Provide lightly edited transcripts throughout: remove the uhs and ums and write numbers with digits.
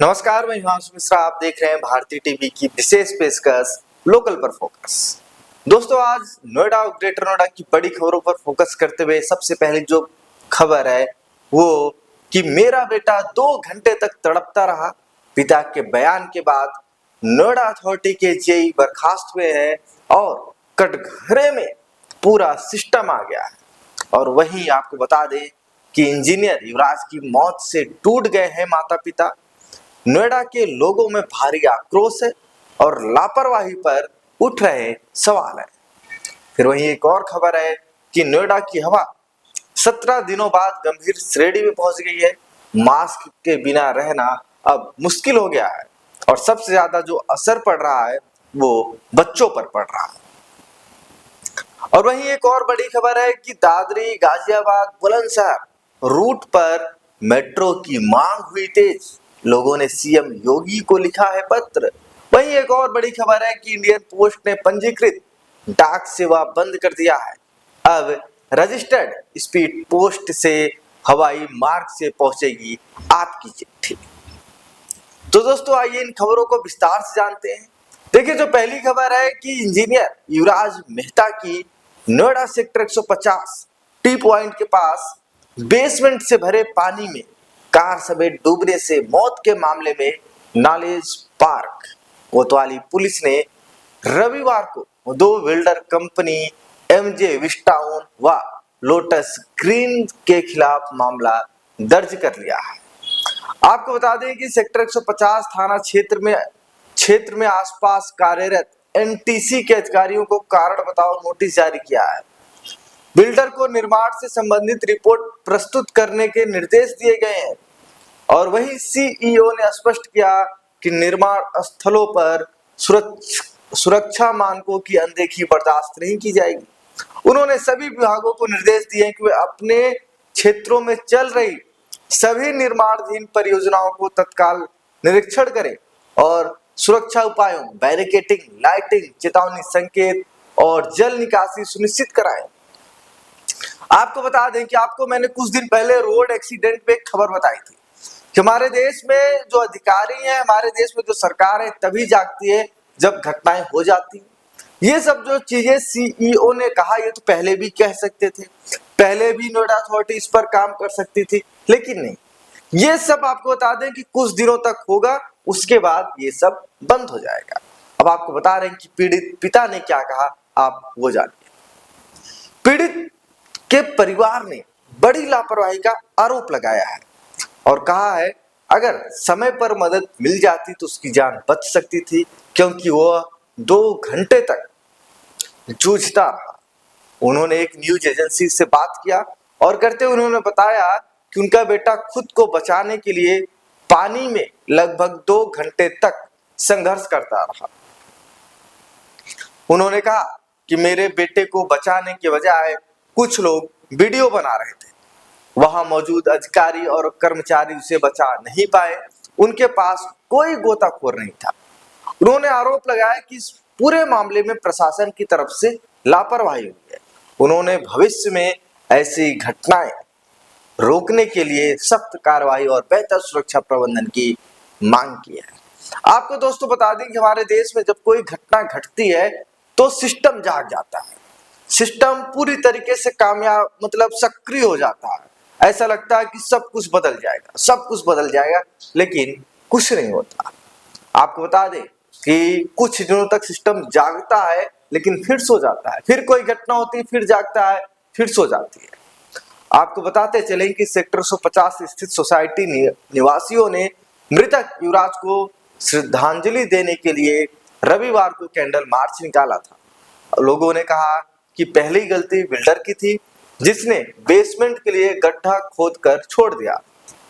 नमस्कार, मैं हिमांशु मिश्रा। आप देख रहे हैं भारतीय टीवी की विशेष पेशकश लोकल पर फोकस। दोस्तों, आज नोएडा और ग्रेटर नोएडा की बड़ी खबरों पर फोकस करते हुए सबसे पहले जो खबर है वो कि मेरा बेटा 2 घंटे तक तड़पता रहा। पिता के बयान के बाद नोएडा अथॉरिटी के जेई बर्खास्त हुए हैं और कटघरे में पूरा सिस्टम आ गया है। और वहीं आपको बता दें कि इंजीनियर युवराज की मौत से टूट गए हैं माता पिता। नोएडा के लोगों में भारी आक्रोश है और लापरवाही पर उठ रहे सवाल है। फिर वहीं एक और खबर है कि नोएडा की हवा 17 दिनों बाद गंभीर श्रेणी में पहुंच गई है। मास्क के बिना रहना अब मुश्किल हो गया है और सबसे ज्यादा जो असर पड़ रहा है वो बच्चों पर पड़ रहा है। और वहीं एक और बड़ी खबर है कि दादरी गाजियाबाद बुलंदशहर रूट पर मेट्रो की मांग हुई तेज। लोगों ने सीएम योगी को लिखा है पत्र। वहीं एक और बड़ी खबर है कि इंडियन पोस्ट ने पंजीकृत डाक सेवा बंद कर दिया है। अब रजिस्टर्ड स्पीड पोस्ट से हवाई मार्ग से पहुंचेगी आपकी चिट्ठी। तो दोस्तों, आइए इन खबरों को विस्तार से जानते हैं। देखिए, जो पहली खबर है कि इंजीनियर युवराज मेहता की नोएडा सेक्टर 150 टी पॉइंट के पास बेसमेंट से भरे पानी में कार समेत डूबने से मौत के मामले में नॉलेज पार्क कोतवाली पुलिस ने रविवार को 2 बिल्डर कंपनी एमजे विस्टाउन व लोटस ग्रीन के खिलाफ मामला दर्ज कर लिया है। आपको बता दें कि सेक्टर 150 थाना क्षेत्र में आसपास कार्यरत एनटीसी के अधिकारियों को कारण बताओ नोटिस जारी किया है। बिल्डर को निर्माण से संबंधित रिपोर्ट प्रस्तुत करने के निर्देश दिए गए हैं और वहीं सीईओ ने स्पष्ट किया कि निर्माण स्थलों पर सुरक्षा मानकों की अनदेखी बर्दाश्त नहीं की जाएगी। उन्होंने सभी विभागों को निर्देश दिए कि वे अपने क्षेत्रों में चल रही सभी निर्माणाधीन परियोजनाओं को तत्काल निरीक्षण करें और सुरक्षा उपायों, बैरिकेडिंग, लाइटिंग, चेतावनी संकेत और जल निकासी सुनिश्चित कराएं। आपको बता दें कि आपको मैंने कुछ दिन पहले रोड एक्सीडेंट पे एक खबर बताई थी कि हमारे देश में जो अधिकारी हैं, हमारे देश में जो सरकार है तभी जागती है जब घटनाएं हो जाती हैं। ये सब जो चीजें सीईओ ने कहा, ये तो पहले भी कह सकते थे, पहले भी नोएडा अथॉरिटी इस पर काम कर सकती थी, लेकिन नहीं। ये सब आपको बता दें कि कुछ दिनों तक होगा, उसके बाद ये सब बंद हो जाएगा। अब आपको बता रहे हैं कि पीड़ित पिता ने क्या कहा, आप वो जानिए। पीड़ित के परिवार ने बड़ी लापरवाही का आरोप लगाया है और कहा है अगर समय पर मदद मिल जाती तो उसकी जान बच सकती थी, क्योंकि वह 2 घंटे तक जूझता रहा। उन्होंने एक न्यूज एजेंसी से बात किया और करते हुए उन्होंने बताया कि उनका बेटा खुद को बचाने के लिए पानी में लगभग 2 घंटे तक संघर्ष करता रहा। उन्होंने कहा कि मेरे बेटे को बचाने के बजाय कुछ लोग वीडियो बना रहे थे। वहां मौजूद अधिकारी और कर्मचारी उसे बचा नहीं पाए, उनके पास कोई गोताखोर नहीं था। उन्होंने आरोप लगाया कि इस पूरे मामले में प्रशासन की तरफ से लापरवाही हुई है। उन्होंने भविष्य में ऐसी घटनाएं रोकने के लिए सख्त कार्रवाई और बेहतर सुरक्षा प्रबंधन की मांग की है। आपको दोस्तों बता दें कि हमारे देश में जब कोई घटना घटती है तो सिस्टम जाग जाता है, सिस्टम पूरी तरीके से कामयाब मतलब सक्रिय हो जाता है। ऐसा लगता है कि सब कुछ बदल जाएगा, सब कुछ बदल जाएगा, लेकिन कुछ नहीं होता। आपको बता दें कि कुछ दिनों तक सिस्टम जागता है लेकिन फिर सो जाता है, फिर कोई घटना होती है, फिर जागता है, फिर सो जाती है। आपको बताते चलें कि सेक्टर 150 स्थित सोसाइटी निवासियों ने मृतक युवराज को श्रद्धांजलि देने के लिए रविवार को कैंडल मार्च निकाला था। लोगों ने कहा कि पहली गलती बिल्डर की थी जिसने बेसमेंट के लिए गड्ढा खोदकर छोड़ दिया,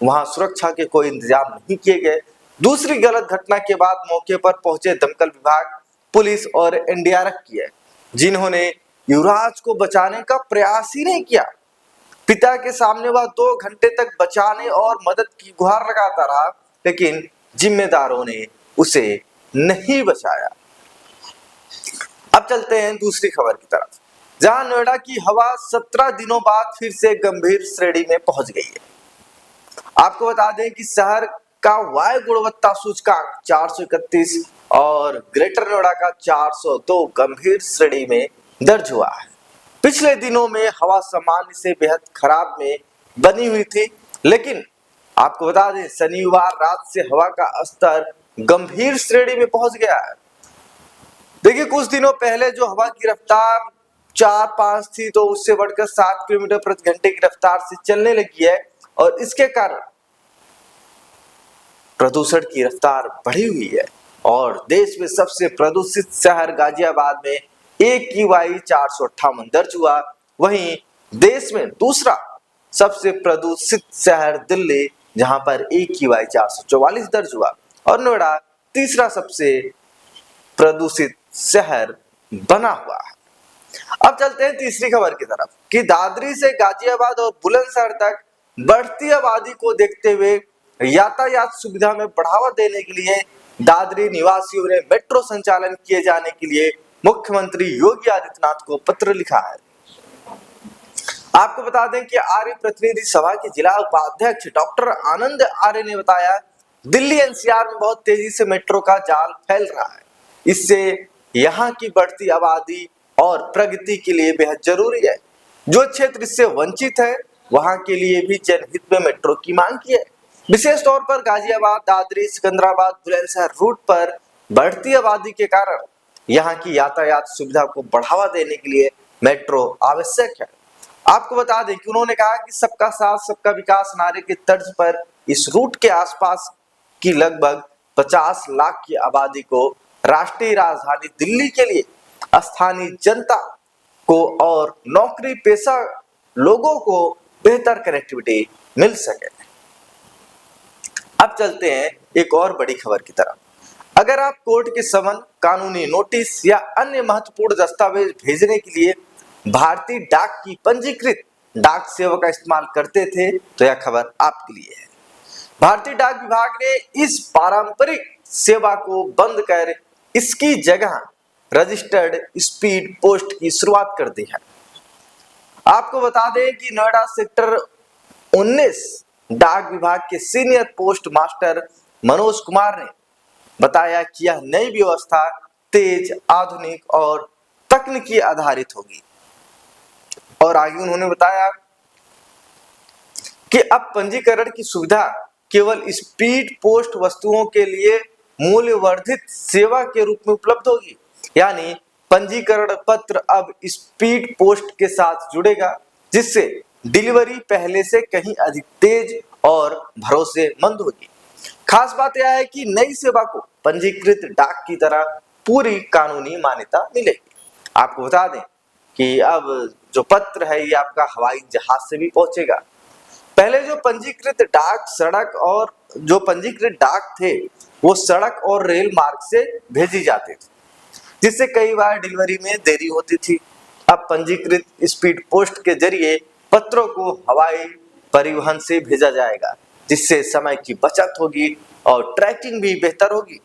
वहां सुरक्षा के कोई इंतजाम नहीं किए गए। दूसरी गलत घटना के बाद मौके पर पहुंचे दमकल विभाग, पुलिस और एनडीआरएफ की है, जिन्होंने युवराज को बचाने का प्रयास ही नहीं किया। पिता के सामने वह 2 घंटे तक बचाने और मदद की गुहार लगाता रहा, लेकिन जिम्मेदारों ने उसे नहीं बचाया। अब चलते हैं दूसरी खबर की तरफ, जहां नोएडा की हवा 17 दिनों बाद फिर से गंभीर श्रेणी में पहुंच गई है। आपको बता दें कि शहर का वायु गुणवत्ता सूचकांक 431 और ग्रेटर नोएडा का 402 गंभीर श्रेणी में दर्ज हुआ है। पिछले दिनों में हवा सामान्य से बेहद खराब में बनी हुई थी, लेकिन आपको बता दें शनिवार रात से हवा का स्तर गंभीर श्रेणी में पहुंच गया है। देखिए कुछ दिनों पहले जो हवा की रफ्तार 4-5 थी तो उससे बढ़कर 7 किलोमीटर प्रति घंटे की रफ्तार से चलने लगी है और इसके कारण प्रदूषण की रफ्तार बढ़ी हुई है और देश में सबसे प्रदूषित शहर गाजियाबाद में AQI 458 दर्ज हुआ। वहीं देश में दूसरा सबसे प्रदूषित शहर दिल्ली जहां पर AQI 444 दर्ज हुआ और नोएडा तीसरा सबसे प्रदूषित शहर बना हुआ है। अब चलते हैं तीसरी खबर की तरफ कि दादरी से गाजियाबाद और बुलंदशहर तक बढ़ती आबादी को देखते हुए यातायात सुविधा में बढ़ावा देने के लिए दादरी निवासियों ने मेट्रो संचालन किए जाने के लिए मुख्यमंत्री योगी आदित्यनाथ को पत्र लिखा है। आपको बता दें कि आर्य प्रतिनिधि सभा के जिला उपाध्यक्ष डॉक्टर आनंद आर्य ने बताया दिल्ली NCR में बहुत तेजी से मेट्रो का जाल फैल रहा है। इससे यहाँ की बढ़ती आबादी और प्रगति के लिए बेहद जरूरी है। जो क्षेत्र इससे वंचित है वहां के लिए भी जनहित में मेट्रो की मांग की है। विशेष तौर पर गाजियाबाद, दादरी, सिकंदराबाद, बुलंदशहर रूट पर बढ़ती आबादी के कारण यहाँ की यातायात सुविधा को बढ़ावा देने के लिए मेट्रो आवश्यक है। आपको बता दें कि उन्होंने कहा कि सबका साथ सबका विकास नारे के तर्ज पर इस रूट के आसपास की लगभग 50 लाख की आबादी को राष्ट्रीय राजधानी दिल्ली के लिए स्थानीय जनता को और नौकरी पेशा लोगों को बेहतर कनेक्टिविटी मिल सके। अब चलते हैं एक और बड़ी खबर की तरफ। अगर आप कोर्ट के समन, कानूनी नोटिस या अन्य महत्वपूर्ण दस्तावेज भेजने के लिए भारतीय डाक की पंजीकृत डाक सेवा का इस्तेमाल करते थे तो यह खबर आपके लिए है। भारतीय डाक विभाग ने इस पारंपरिक सेवा को बंद कर इसकी जगह रजिस्टर्ड स्पीड पोस्ट की शुरुआत कर दी है। आपको बता दें कि नोएडा सेक्टर 19 डाक विभाग के senior post master Manoj Kumar ने बताया कि यह नई व्यवस्था तेज, आधुनिक और तकनीकी आधारित होगी। और आगे उन्होंने बताया कि अब पंजीकरण की सुविधा केवल स्पीड पोस्ट वस्तुओं के लिए मूल्य वर्धित सेवा के रूप में उपलब्ध होगी, यानी पंजीकरण पत्र अब स्पीड पोस्ट के साथ जुड़ेगा, जिससे डिलीवरी पहले से कहीं अधिक तेज और भरोसेमंद होगी। खास बात यह है कि नई सेवा को पंजीकृत डाक की तरह पूरी कानूनी मान्यता मिलेगी। आपको बता दें कि अब जो पत्र है ये आपका हवाई जहाज से भी पहुंचेगा। पहले जो पंजीकृत डाक सड़क और जो पंजीकृत डाक थे वो सड़क और रेल मार्ग से भेजी जाते थे, जिससे कई बार डिलीवरी में देरी होती थी। अब पंजीकृत स्पीड पोस्ट के जरिए पत्रों को हवाई परिवहन से भेजा जाएगा, जिससे समय की बचत होगी और ट्रैकिंग भी बेहतर होगी।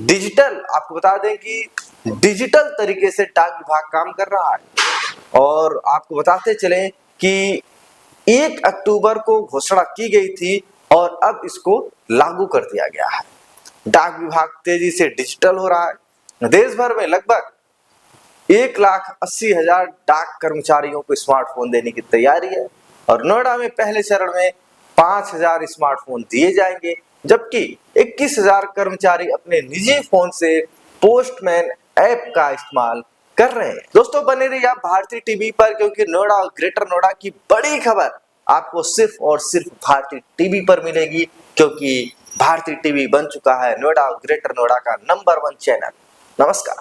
डिजिटल, आपको बता दें कि डिजिटल तरीके से डाक विभाग काम कर रहा है और आपको बताते चले कि 1 अक्टूबर को घोषणा की गई थी और अब इसको लागू कर दिया गया है। डाक विभाग तेजी से डिजिटल हो रहा है। देश भर में लगभग 1,80,000 डाक कर्मचारियों को स्मार्टफोन देने की तैयारी है और नोएडा में पहले चरण में 5,000 स्मार्टफोन दिए जाएंगे, जबकि 21,000 कर्मचारी अपने निजी फोन से पोस्टमैन ऐप का इस्तेमाल कर रहे हैं। दोस्तों बने रहिए आप भारतीय टीवी पर, क्योंकि नोएडा और ग्रेटर नोएडा की बड़ी खबर आपको सिर्फ और सिर्फ भारतीय टीवी पर मिलेगी, क्योंकि भारतीय टीवी बन चुका है नोएडा और ग्रेटर नोएडा का नंबर 1 चैनल। नमस्कार।